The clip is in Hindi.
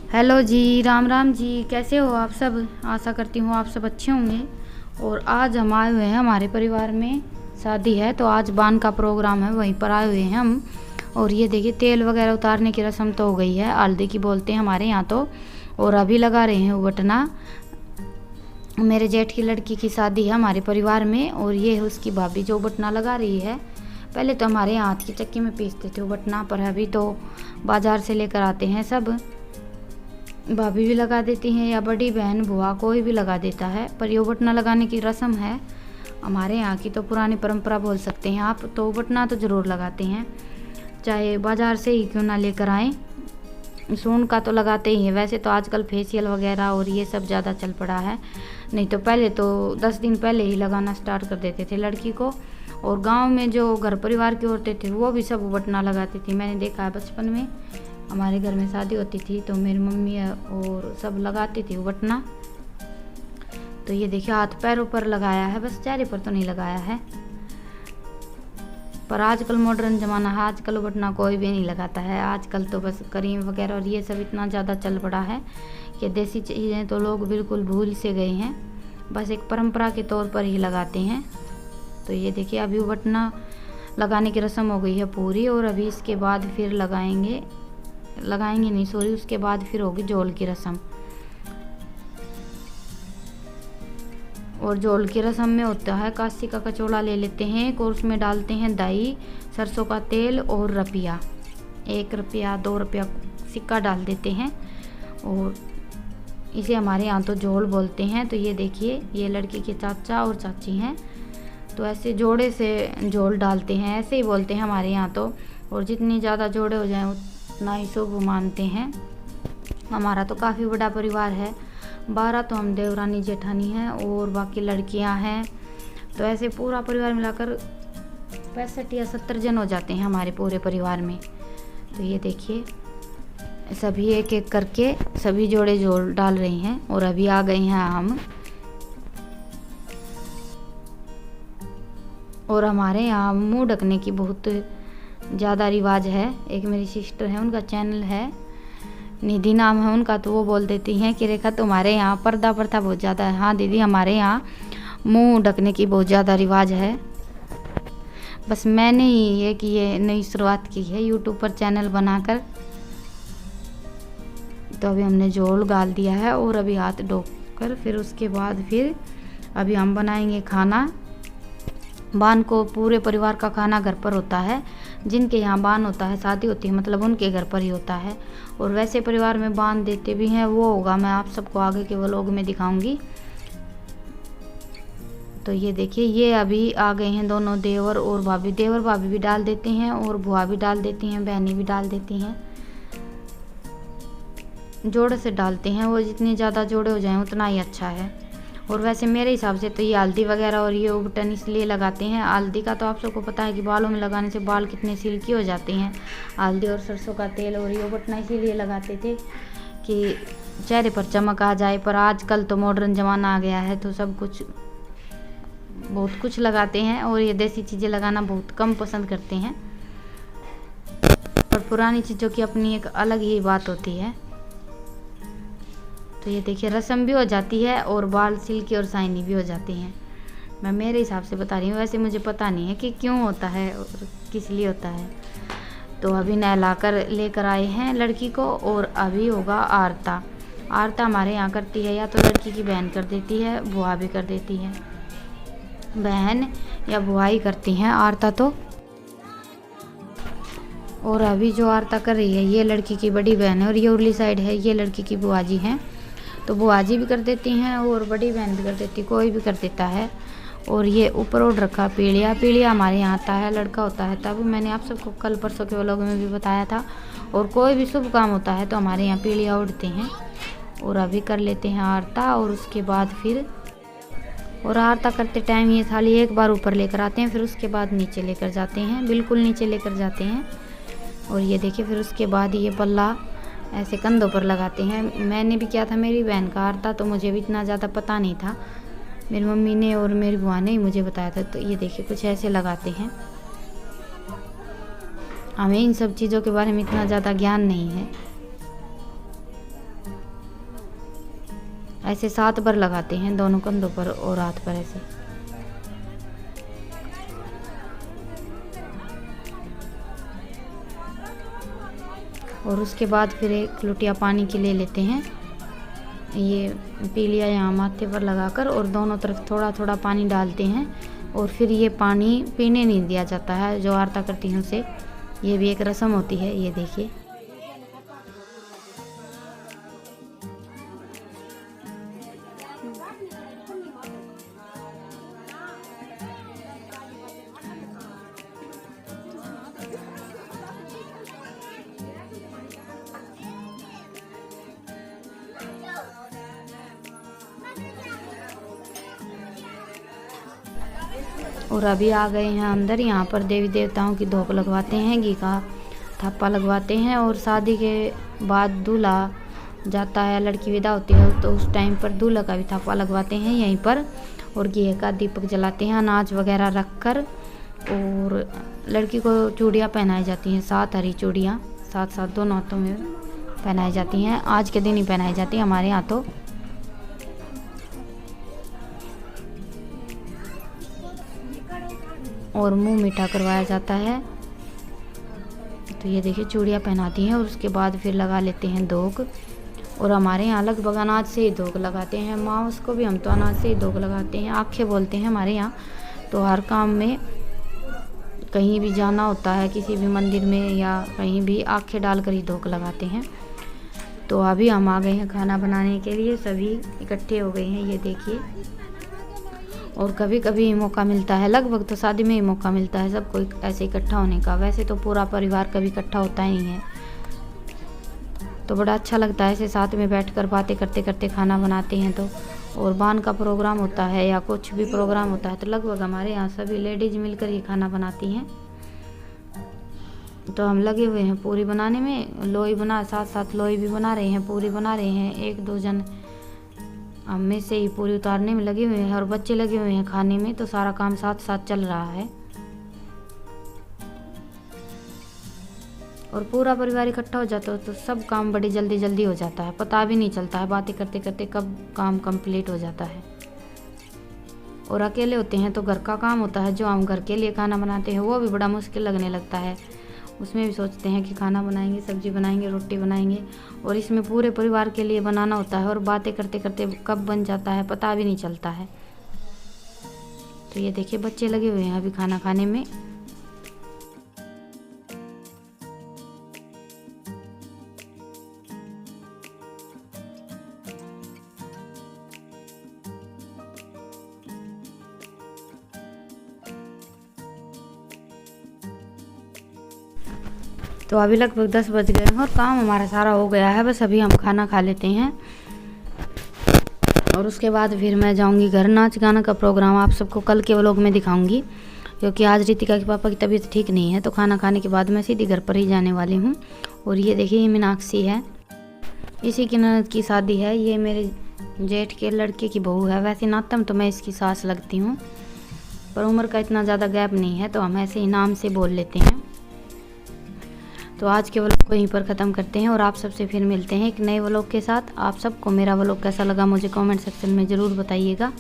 हेलो जी, राम राम जी। कैसे हो आप सब? आशा करती हूँ आप सब अच्छे होंगे। और आज हम आए हुए हैं, हमारे परिवार में शादी है तो आज बान का प्रोग्राम है, वहीं पर आए हुए हैं हम। और ये देखिए तेल वगैरह उतारने की रस्म तो हो गई है, हल्दी की बोलते हैं हमारे यहाँ तो। और अभी लगा रहे हैं बटना। मेरे जेठ की लड़की की शादी है हमारे परिवार में, और ये है उसकी भाभी जो बटना लगा रही है। पहले तो हमारे यहाँ हाथ की चक्की में पीसते थे वो बटना, पर अभी तो बाज़ार से लेकर आते हैं सब। भाभी भी लगा देती हैं या बड़ी बहन बुआ कोई भी लगा देता है, पर ये बटना लगाने की रस्म है हमारे यहाँ की, तो पुरानी परंपरा बोल सकते हैं आप। तो बटना तो ज़रूर लगाते हैं, चाहे बाज़ार से ही क्यों ना लेकर आएँ। सून का तो लगाते ही हैं। वैसे तो आजकल फेशियल वगैरह और ये सब ज़्यादा चल पड़ा है, नहीं तो पहले तो 10 दिन पहले ही लगाना स्टार्ट कर देते थे लड़की को। और गांव में जो घर परिवार की औरतें थी वो भी सब बटना लगाती थी, मैंने देखा है बचपन में। हमारे घर में शादी होती थी तो मेरी मम्मी और सब लगाती थी वो बटना। तो ये देखिए हाथ पैरों पर लगाया है, बस चेहरे पर तो नहीं लगाया है। पर आजकल मॉडर्न ज़माना है, आजकल बटना कोई भी नहीं लगाता है। आजकल तो बस क्रीम वगैरह और ये सब इतना ज़्यादा चल पड़ा है कि देसी चीज़ें तो लोग बिल्कुल भूल से गए हैं, बस एक परंपरा के तौर पर ही लगाते हैं। तो ये देखिए अभी बटना लगाने की रस्म हो गई है पूरी, और अभी इसके बाद फिर लगाएंगे नहीं सॉरी, उसके बाद फिर होगी जोल की रस्म। और जोल की रस्म में होता है काशी का कचौड़ा ले लेते हैं और उसमें डालते हैं दही, सरसों का तेल और रुपया, 1 रुपया 2 रुपया सिक्का डाल देते हैं, और इसे हमारे यहाँ तो जोल बोलते हैं। तो ये देखिए ये लड़की के चाचा और चाची हैं, तो ऐसे जोड़े से जोल डालते हैं, ऐसे ही बोलते हैं हमारे यहाँ तो। और जितनी ज़्यादा जोड़े हो जाएं उतना ही शुभ मानते हैं। हमारा तो काफ़ी बड़ा परिवार है, 12 तो हम देवरानी जेठानी हैं और बाकी लड़कियां हैं, तो ऐसे पूरा परिवार मिलाकर 65 या 70 जन हो जाते हैं हमारे पूरे परिवार में। तो ये देखिए सभी एक एक करके सभी जोड़े जोड़ डाल रही हैं, और अभी आ गए हैं हम। और हमारे यहाँ मुंह ढकने की बहुत ज़्यादा रिवाज है। एक मेरी सिस्टर है, उनका चैनल है, निधि नाम है उनका, तो वो बोल देती हैं कि रेखा तुम्हारे यहाँ पर्दा प्रथा बहुत ज़्यादा है। हाँ दीदी, हमारे यहाँ मुंह ढकने की बहुत ज़्यादा रिवाज है। बस मैंने ही ये कि ये नई शुरुआत की है यूट्यूब पर चैनल बनाकर। तो अभी हमने जोड़ गाल दिया है और अभी हाथ धोकर फिर उसके बाद फिर अभी हम बनाएंगे खाना। बान को पूरे परिवार का खाना घर पर होता है, जिनके यहाँ बान होता है शादी होती है मतलब उनके घर पर ही होता है। और वैसे परिवार में बान देते भी हैं, वो होगा मैं आप सबको आगे के व्लॉग में दिखाऊंगी। तो ये देखिए ये अभी आ गए हैं दोनों देवर और भाभी। देवर भाभी भी डाल देते हैं और बुआ भी डाल देती हैं, बहनें भी डाल देती हैं। जोड़े से डालते हैं, वो जितनी ज़्यादा जोड़े हो जाएं उतना ही अच्छा है। और वैसे मेरे हिसाब से तो ये हल्दी वगैरह और ये बटन इसलिए लगाते हैं, हल्दी का तो आप सबको पता है कि बालों में लगाने से बाल कितने सिल्की हो जाते हैं। हल्दी और सरसों का तेल और ये बटना इसीलिए लगाते थे कि चेहरे पर चमक आ जाए। पर आजकल तो मॉडर्न ज़माना आ गया है तो सब कुछ बहुत कुछ लगाते हैं, और ये देसी चीज़ें लगाना बहुत कम पसंद करते हैं। और पुरानी चीज़ों की अपनी एक अलग ही बात होती है। तो ये देखिए रस्म भी हो जाती है और बाल सिल्की और शाइनी भी हो जाते हैं। मैं मेरे हिसाब से बता रही हूँ, वैसे मुझे पता नहीं है कि क्यों होता है और किस लिए होता है। तो अभी नहलाकर लेकर आए हैं लड़की को, और अभी होगा आरता। आरता हमारे यहाँ करती है या तो लड़की की बहन कर देती है, बुआ भी कर देती है, बहन या बुआ ही करती हैं आरता तो। और अभी जो आरता कर रही है ये लड़की की बड़ी बहन है, और ये उरली साइड है ये लड़की की बुआ जी हैं। तो बुआ जी भी कर देती हैं और बड़ी बहन भी कर देती, कोई भी कर देता है। और ये ऊपर उड़ रखा पीलिया, पीलिया हमारे यहाँ आता है, लड़का होता है तब। मैंने आप सबको कल परसों के व्लॉग में भी बताया था। और कोई भी शुभ काम होता है तो हमारे यहाँ पीलिया उड़ते हैं। और अभी कर लेते हैं आरता, और उसके बाद फिर और आरता करते टाइम ये थाली एक बार ऊपर लेकर आते हैं, फिर उसके बाद नीचे लेकर जाते हैं, बिल्कुल नीचे लेकर जाते हैं। और ये देखिए फिर उसके बाद ये पल्ला ऐसे कंधों पर लगाते हैं। मैंने भी किया था मेरी बहन का आरता, तो मुझे भी इतना ज़्यादा पता नहीं था, मेरी मम्मी ने और मेरी बुआ ने ही मुझे बताया था। तो ये देखिए कुछ ऐसे लगाते हैं। हमें इन सब चीज़ों के बारे में इतना ज़्यादा ज्ञान नहीं है। ऐसे 7 बार लगाते हैं दोनों कंधों पर और हाथ पर ऐसे। और उसके बाद फिर एक लोटिया पानी की ले लेते हैं, ये पी लिया यहाँ माथे पर लगाकर, और दोनों तरफ थोड़ा थोड़ा पानी डालते हैं। और फिर ये पानी पीने नहीं दिया जाता है, जो आरता करती हूँ से ये भी एक रस्म होती है। ये देखिए, और अभी आ गए हैं अंदर। यहाँ पर देवी देवताओं की धोक लगवाते हैं, घी का थप्पा लगवाते हैं। और शादी के बाद दूल्हा जाता है, लड़की विदा होती है, तो उस टाइम पर दूल्हा का भी थप्पा लगवाते हैं यहीं पर। और घी का दीपक जलाते हैं अनाज वगैरह रख कर। और लड़की को चूड़ियाँ पहनाई जाती हैं, 7 हरी चूड़ियाँ 7 दोनों हाथों में पहनाई जाती हैं। आज के दिन ही पहनाई जाती है हमारे यहाँ तो। और मुंह मीठा करवाया जाता है। तो ये देखिए चूड़ियाँ पहनाती हैं और उसके बाद फिर लगा लेते हैं धोक। और हमारे यहाँ लगभग अनाज से ही धोक लगाते हैं, मांस को भी हम तो अनाज से ही धोक लगाते हैं। आँखें बोलते हैं हमारे यहाँ। तो हर काम में कहीं भी जाना होता है, किसी भी मंदिर में या कहीं भी, आँखें डाल कर ही धोक लगाते हैं। तो अभी हम आ गए हैं खाना बनाने के लिए, सभी इकट्ठे हो गए हैं, ये देखिए। और कभी कभी मौका मिलता है, लगभग तो शादी में ही मौका मिलता है सबको ऐसे इकट्ठा होने का। वैसे तो पूरा परिवार कभी इकट्ठा होता ही नहीं है। तो बड़ा अच्छा लगता है ऐसे साथ में बैठकर बातें करते करते खाना बनाते हैं तो। और बान का प्रोग्राम होता है या कुछ भी प्रोग्राम होता है तो लगभग हमारे यहाँ सभी लेडीज़ मिलकर ये खाना बनाती हैं। तो हम लगे हुए हैं पूरी बनाने में, लोई बना, साथ साथ लोई भी बना रहे हैं, पूरी बना रहे हैं। 1-2 जन हम में से ही पूरी उतारने में लगे हुए हैं और बच्चे लगे हुए हैं खाने में। तो सारा काम साथ साथ चल रहा है और पूरा परिवार इकट्ठा हो जाता है तो सब काम बड़ी जल्दी जल्दी हो जाता है, पता भी नहीं चलता है बातें करते करते कब काम कंप्लीट हो जाता है। और अकेले होते हैं तो घर का काम होता है, जो हम घर के लिए खाना बनाते हैं वो भी बड़ा मुश्किल लगने लगता है। उसमें भी सोचते हैं कि खाना बनाएंगे, सब्जी बनाएंगे, रोटी बनाएंगे, और इसमें पूरे परिवार के लिए बनाना होता है और बातें करते करते कब बन जाता है पता भी नहीं चलता है। तो ये देखिए बच्चे लगे हुए हैं अभी खाना खाने में। तो अभी लगभग 10 बज गए हैं और काम हमारा सारा हो गया है, बस अभी हम खाना खा लेते हैं और उसके बाद फिर मैं जाऊंगी घर। नाच गाना का प्रोग्राम आप सबको कल के व्लॉग में दिखाऊंगी, क्योंकि आज रितिका के पापा की तबीयत ठीक नहीं है। तो खाना खाने के बाद मैं सीधी घर पर ही जाने वाली हूँ। और ये देखिए ये मीनाक्षी है, इसी की ननद की शादी है। ये मेरे जेठ के लड़के की बहू है। वैसे नातम तो मैं इसकी सास लगती हूँ, पर उम्र का इतना ज़्यादा गैप नहीं है तो हम ऐसे ही नाम से बोल लेते हैं। तो आज के व्लॉग को यहीं पर ख़त्म करते हैं और आप सबसे फिर मिलते हैं एक नए व्लॉग के साथ। आप सबको मेरा व्लॉग कैसा लगा मुझे कमेंट सेक्शन में ज़रूर बताइएगा।